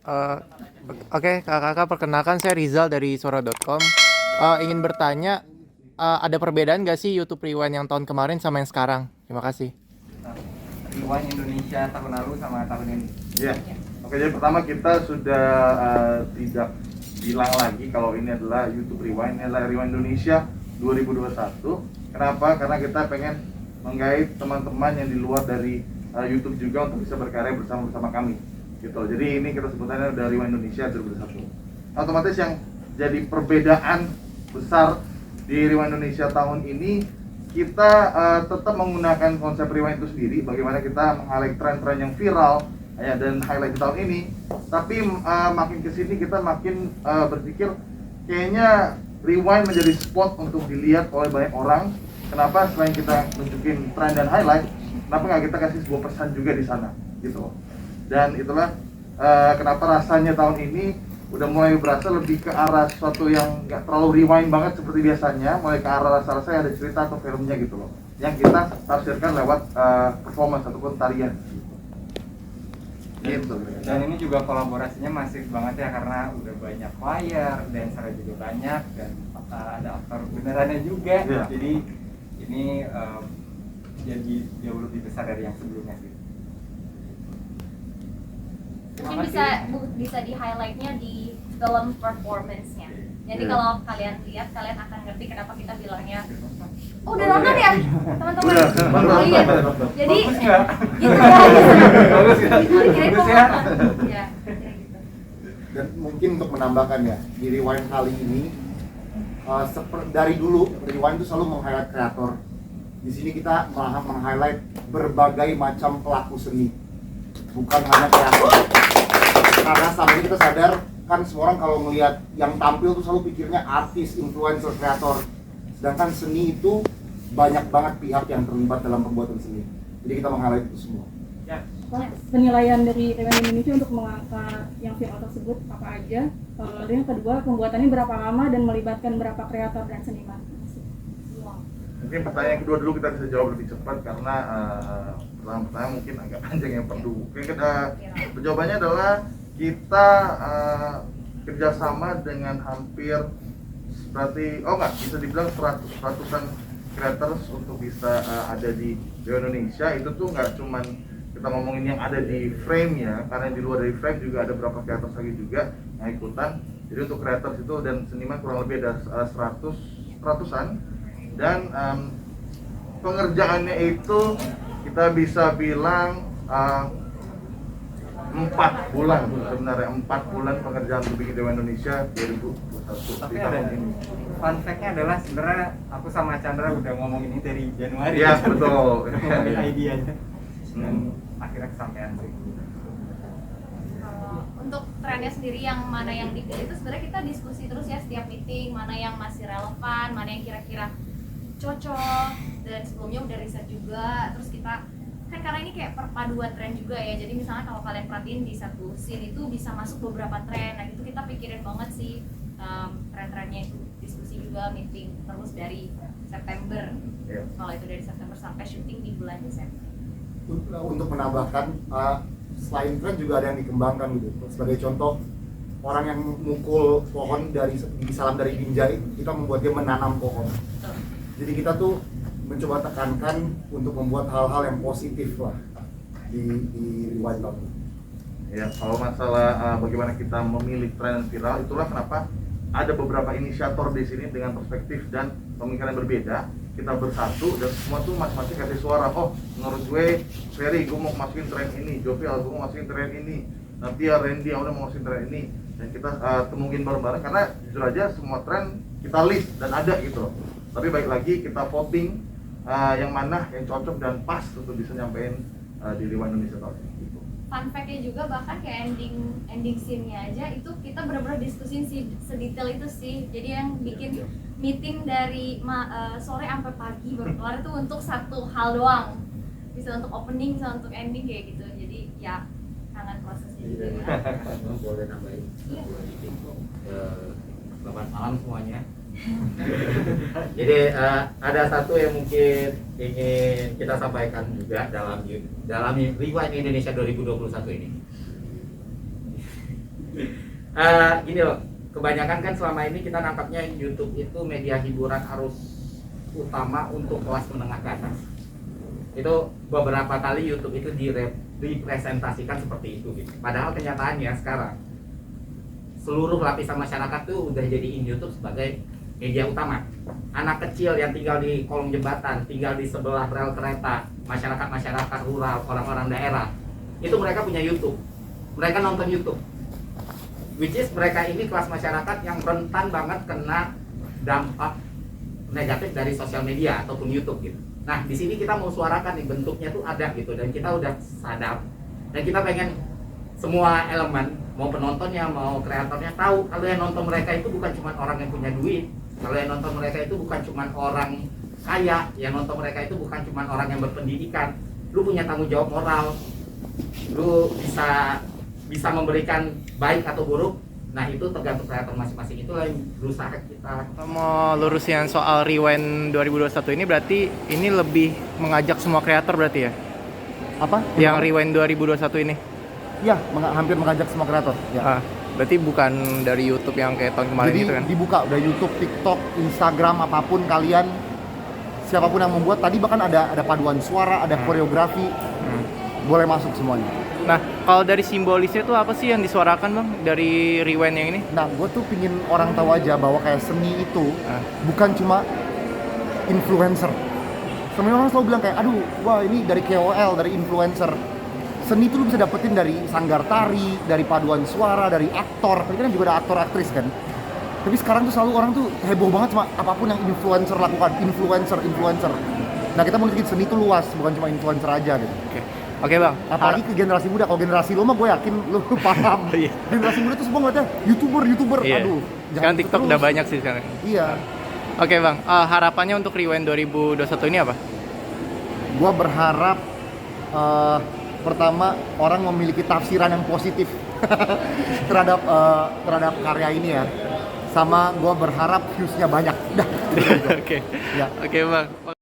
Eh, Oke, kakak perkenalkan saya Rizal dari Suara.com. Ingin bertanya, ada perbedaan nggak sih YouTube Rewind yang tahun kemarin sama yang sekarang? Terima kasih. Rewind Indonesia tahun lalu sama tahun ini. Iya. Oke, jadi pertama kita sudah tidak bilang lagi kalau ini adalah YouTube Rewind, ini adalah Rewind Indonesia 2021. Kenapa? Karena kita pengen menggait teman-teman yang di luar dari YouTube juga untuk bisa berkarya bersama kami. Gitu. Jadi ini kita sebutannya dari Rewind Indonesia 2021. Otomatis yang jadi perbedaan besar di Rewind Indonesia tahun ini, kita tetap menggunakan konsep rewind itu sendiri, bagaimana kita meng-highlight tren-tren yang viral ya, dan highlight di tahun ini. Tapi makin kesini kita makin berpikir kayaknya rewind menjadi spot untuk dilihat oleh banyak orang. Kenapa? Selain kita nunjukin tren dan highlight, kenapa nggak kita kasih sebuah pesan juga di sana gitu. Dan itulah kenapa rasanya tahun ini udah mulai berasa lebih ke arah sesuatu yang nggak terlalu rewind banget seperti biasanya, mulai ke arah rasa-rasa yang ada cerita atau filmnya gitu loh, yang kita tafsirkan lewat performance ataupun tarian gitu. Dan ini juga kolaborasinya masif banget ya, karena udah banyak player, dancer juga banyak, dan ada aktor benerannya juga. Yeah. Jadi ini jadi jauh lebih besar dari yang sebelumnya sih. Mungkin bisa di highlightnya di dalam performance-nya. Jadi Iya. kalau kalian lihat, kalian akan ngerti kenapa kita bilangnya. Oh, udah nonton ya, teman-teman? Udah. Oh iya. Jadi Bagus nggak? gitu ya. Bagus ya? Kirain mau Bagus ya? nonton. Ya, kira gitu. Dan mungkin untuk menambahkan ya, di Rewind kali ini dari dulu Rewind itu selalu meng-highlight kreator. Di sini kita malah meng-highlight berbagai macam pelaku seni, bukan hanya kreator. Karena selama ini kita sadar kan semua orang kalau melihat yang tampil tuh selalu pikirnya artis, influencer, kreator. Sedangkan seni itu banyak banget pihak yang terlibat dalam pembuatan seni. Jadi kita meng-highlight itu semua. Ya. Penilaian dari Rewind Indonesia untuk mengangkat yang viral tersebut apa aja? Lalu yang kedua, pembuatannya berapa lama dan melibatkan berapa kreator dan seniman? Mungkin pertanyaan kedua dulu kita bisa jawab lebih cepat karena pertanyaan mungkin agak panjang yang perlu. Oke, jawabannya adalah kita kerjasama dengan hampir berarti bisa dibilang ratusan creators untuk bisa ada di Indonesia. Itu tuh nggak cuman kita ngomongin yang ada di frame ya, karena di luar dari frame juga ada beberapa creators lagi juga yang ikutan. Jadi untuk creators itu dan seniman kurang lebih ada ratusan. Dan pengerjaannya itu kita bisa bilang 4 bulan sebenarnya, 4 bulan pengerjaan untuk bikin Dewa Indonesia 2021 Tapi di ada tahun ini. fun fact-nya adalah sebenarnya aku sama Chandra udah ngomongin ini dari Januari. Iya, betul. Ngomongin idenya. Dan akhirnya kesampaian sih. Untuk trennya sendiri yang mana yang dipilih itu sebenarnya kita diskusi terus ya setiap meeting, mana yang masih relevan, mana yang kira-kira cocok, dan sebelumnya udah riset juga. Terus kita kan karena ini kayak perpaduan tren juga ya, jadi misalnya kalau kalian perhatiin di satu scene itu bisa masuk beberapa tren. Nah itu kita pikirin banget sih tren-trennya itu, diskusi juga, meeting terus dari September. Iya. Kalau itu dari September sampai syuting di bulan Desember. Untuk menambahkan, selain tren juga ada yang dikembangkan gitu. Sebagai contoh, orang yang mukul pohon dari salam dari Binjai, kita membuat dia menanam pohon. Betul. Jadi kita tuh mencoba tekankan untuk membuat hal-hal yang positif lah di Rewind tahun ini. Ya, kalau masalah bagaimana kita memilih tren dan viral, itulah kenapa ada beberapa inisiator di sini dengan perspektif dan pemikiran yang berbeda. Kita bersatu dan semua tuh masing-masing kasih suara. Oh, menurut gue, Ferry, gue mau masukin tren ini. Jovial, gue mau masukin tren ini. Nanti ya Randy, udah mau masukin tren ini. Dan kita temuin bareng-bareng karena jujur aja semua tren kita list dan ada gitu loh. Tapi baik lagi kita voting yang mana yang cocok dan pas untuk bisa nyampein di Rewind Indonesia tahun ini. Gitu. Fun fact-nya juga bahkan kayak ending scene-nya aja itu kita benar-benar diskusin sih sedetail itu sih. Jadi yang bikin meeting dari sore sampai pagi baru kelar itu untuk satu hal doang. Bisa untuk opening, bisa untuk ending kayak gitu. Jadi ya sangat prosesnya juga ya. Boleh nambahin Iya. selamat malam semuanya. Jadi ada satu yang mungkin ingin kita sampaikan juga dalam Rewind Indonesia 2021 ini. Gini loh, kebanyakan kan selama ini kita nangkapnya YouTube itu media hiburan arus utama untuk kelas menengah ke atas. Itu beberapa kali YouTube itu dipresentasikan seperti itu gitu. Padahal kenyataannya sekarang seluruh lapisan masyarakat tuh udah jadiin YouTube sebagai media utama. Anak kecil yang tinggal di kolong jembatan, tinggal di sebelah rel kereta, masyarakat rural, orang-orang daerah, itu mereka punya YouTube. Mereka nonton YouTube. Which is mereka ini kelas masyarakat yang rentan banget kena dampak negatif dari sosial media ataupun YouTube gitu. Nah, di sini kita mau suarakan nih, bentuknya tuh ada gitu, dan kita udah sadar dan kita pengen semua elemen, mau penontonnya, mau kreatornya tahu kalau yang nonton mereka itu bukan cuma orang yang punya duit, kalau yang nonton mereka itu bukan cuma orang kaya, yang nonton mereka itu bukan cuma orang yang berpendidikan. Lu punya tanggung jawab moral, lu bisa memberikan baik atau buruk. Nah, itu tergantung kreator masing-masing, itulah yang berusaha kita. Mau lurusin soal Rewind 2021 ini berarti ini lebih mengajak semua kreator berarti ya? Apa? Yang Rewind 2021 ini? Ya, hampir mengajak semua kreator. Ya. Berarti bukan dari YouTube yang kayak tahun kemarin Jadi gitu kan? dibuka udah YouTube, TikTok, Instagram, apapun kalian, siapapun yang membuat. Tadi bahkan ada paduan suara, ada koreografi, boleh masuk semuanya. Nah, kalau dari simbolisnya tuh apa sih yang disuarakan bang dari Rewind yang ini? Nah, gue tuh pingin orang tahu aja bahwa kayak seni itu bukan cuma influencer. Semua orang selalu bilang kayak, aduh, wah ini dari KOL, dari influencer. Seni itu lu bisa dapetin dari sanggar tari, dari paduan suara, dari aktor. Tadi kan juga ada aktor-aktris kan. Tapi sekarang tuh selalu orang tuh heboh banget sama apapun yang influencer lakukan. Influencer. Nah, kita mau bikin seni itu luas, bukan cuma influencer aja gitu. Oke bang. Apalagi ke generasi muda. Kalau generasi lo mah gue yakin lo paham. Iya. Generasi muda tuh semua ngeliatnya YouTuber. Iya. Aduh. Sekarang gitu TikTok terus. udah banyak sih sekarang. Iya. Oke bang, harapannya untuk Rewind 2021 ini apa? Gue berharap pertama orang memiliki tafsiran yang positif terhadap karya ini ya. Sama gue berharap views-nya banyak. Dah. Oke. Ya. Oke bang.